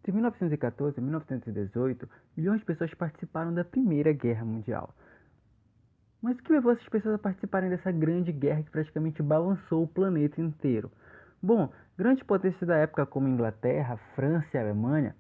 Entre 1914 e 1918, milhões de pessoas participaram da Primeira Guerra Mundial. Mas o que levou essas pessoas a participarem dessa grande guerra que praticamente balançou o planeta inteiro? Bom, grandes potências da época como Inglaterra, França e Alemanha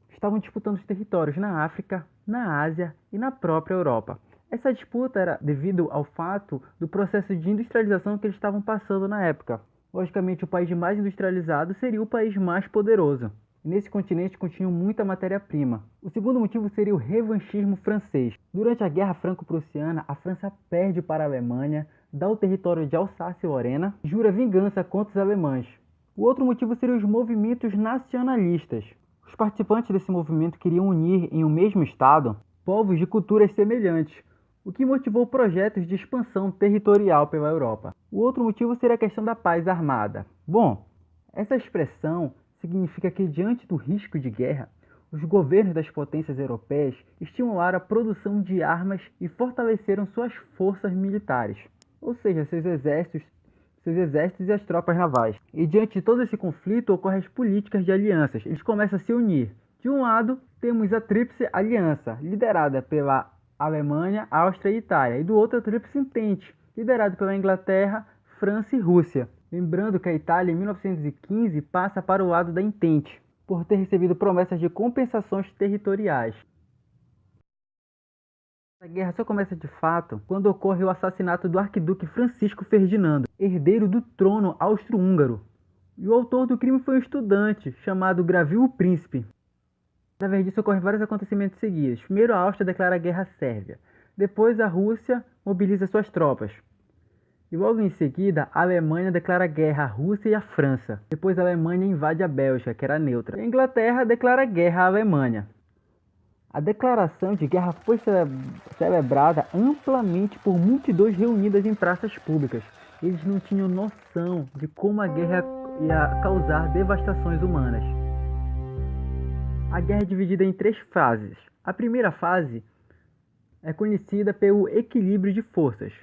estavam disputando os territórios na África, na Ásia e na própria Europa. Essa disputa era devido ao fato do processo de industrialização que eles estavam passando na época. Logicamente, o país mais industrializado seria o país mais poderoso. E nesse continente continha muita matéria-prima. O segundo motivo seria o revanchismo francês. Durante a Guerra Franco-Prussiana, a França perde para a Alemanha, dá o território de Alsácia-Lorena e jura vingança contra os alemães. O outro motivo seria os movimentos nacionalistas. Os participantes desse movimento queriam unir em um mesmo estado povos de culturas semelhantes, o que motivou projetos de expansão territorial pela Europa. O outro motivo seria a questão da paz armada. Bom, essa expressão significa que, diante do risco de guerra, os governos das potências europeias estimularam a produção de armas e fortaleceram suas forças militares, ou seja, seus exércitos e as tropas navais. E diante de todo esse conflito ocorrem as políticas de alianças. Eles começam a se unir. De um lado, temos a Tríplice Aliança, liderada pela Alemanha, Áustria e Itália, e do outro a Tríplice Entente, liderado pela Inglaterra, França e Rússia. Lembrando que a Itália, em 1915, passa para o lado da Entente, por ter recebido promessas de compensações territoriais. A guerra só começa de fato quando ocorre o assassinato do arquiduque Francisco Ferdinando, herdeiro do trono austro-húngaro. E o autor do crime foi um estudante chamado Gravil o Príncipe. Através disso ocorrem vários acontecimentos seguidos. Primeiro, a Áustria declara guerra à Sérvia. Depois, a Rússia mobiliza suas tropas. E logo em seguida, a Alemanha declara guerra à Rússia e à França. Depois, a Alemanha invade a Bélgica, que era neutra. E a Inglaterra declara guerra à Alemanha. A declaração de guerra foi celebrada amplamente por multidões reunidas em praças públicas. Eles não tinham noção de como a guerra ia causar devastações humanas. A guerra é dividida em 3 fases. A primeira fase é conhecida pelo equilíbrio de forças.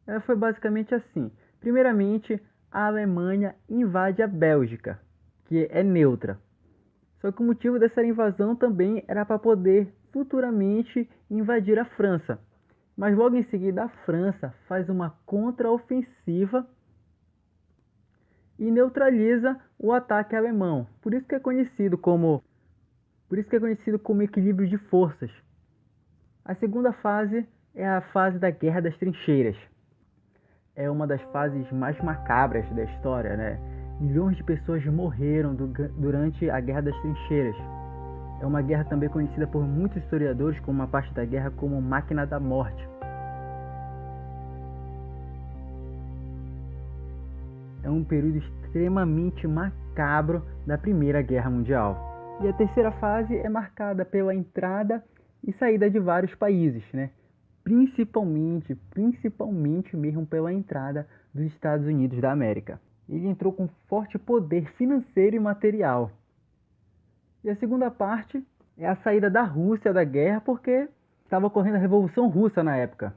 Ela foi basicamente assim. Primeiramente, a Alemanha invade a Bélgica, que é neutra. Só que o motivo dessa invasão também era para poder futuramente invadir a França. Mas logo em seguida a França faz uma contraofensiva e neutraliza o ataque alemão. Por isso que é conhecido como equilíbrio de forças. A segunda fase é a fase da Guerra das Trincheiras. É uma das fases mais macabras da história, né? Milhões de pessoas morreram durante a Guerra das Trincheiras. É uma guerra também conhecida por muitos historiadores como uma parte da guerra como Máquina da Morte. É um período extremamente macabro da Primeira Guerra Mundial. E a terceira fase é marcada pela entrada e saída de vários países, né? Principalmente mesmo pela entrada dos Estados Unidos da América. Ele entrou com forte poder financeiro e material. E a segunda parte é a saída da Rússia da guerra, porque estava ocorrendo a Revolução Russa na época.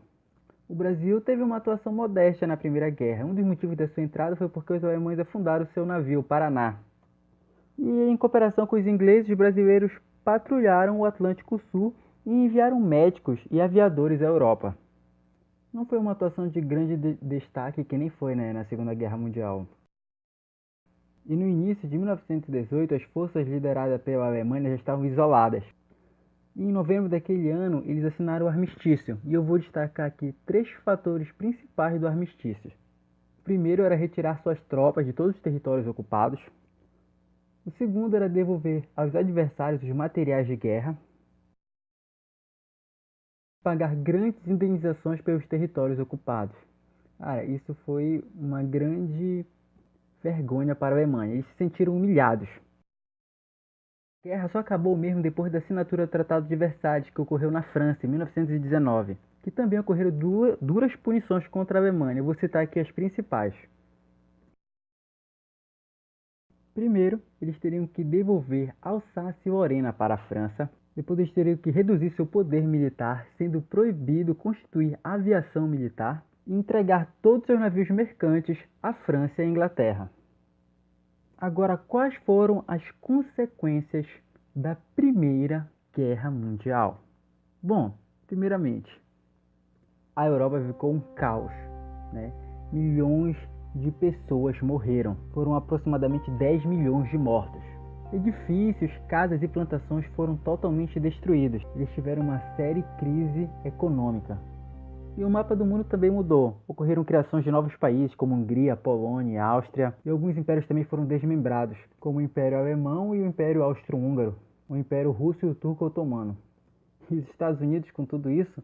O Brasil teve uma atuação modesta na Primeira Guerra. Um dos motivos da sua entrada foi porque os alemães afundaram seu navio, Paraná. E em cooperação com os ingleses, os brasileiros patrulharam o Atlântico Sul e enviaram médicos e aviadores à Europa. Não foi uma atuação de grande destaque, que nem foi, né, na Segunda Guerra Mundial. E no início de 1918, as forças lideradas pela Alemanha já estavam isoladas. E em novembro daquele ano, eles assinaram o armistício. E eu vou destacar aqui 3 fatores principais do armistício. O primeiro era retirar suas tropas de todos os territórios ocupados. O segundo era devolver aos adversários os materiais de guerra. Pagar grandes indenizações pelos territórios ocupados. Cara, isso foi uma grande vergonha para a Alemanha. Eles se sentiram humilhados. A guerra só acabou mesmo depois da assinatura do Tratado de Versalhes, que ocorreu na França, em 1919, que também ocorreram duras punições contra a Alemanha. Eu vou citar aqui as principais. Primeiro, eles teriam que devolver Alsácia e Lorena para a França. Depois eles teriam que reduzir seu poder militar, sendo proibido constituir aviação militar e entregar todos seus navios mercantes à França e à Inglaterra. Agora, quais foram as consequências da Primeira Guerra Mundial? Bom, primeiramente, a Europa ficou um caos, né? Milhões de pessoas morreram. Foram aproximadamente 10 milhões de mortos. Edifícios, casas e plantações foram totalmente destruídos. Eles tiveram uma séria crise econômica. E o mapa do mundo também mudou. Ocorreram criações de novos países, como Hungria, Polônia, Áustria, e alguns impérios também foram desmembrados, como o Império Alemão e o Império Austro-Húngaro, o Império Russo e o Turco Otomano. E os Estados Unidos, com tudo isso,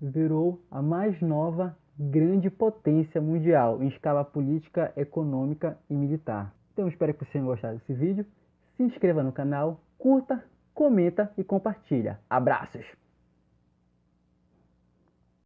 virou a mais nova grande potência mundial em escala política, econômica e militar. Então espero que vocês tenham gostado desse vídeo. Se inscreva no canal, curta, comenta e compartilha. Abraços!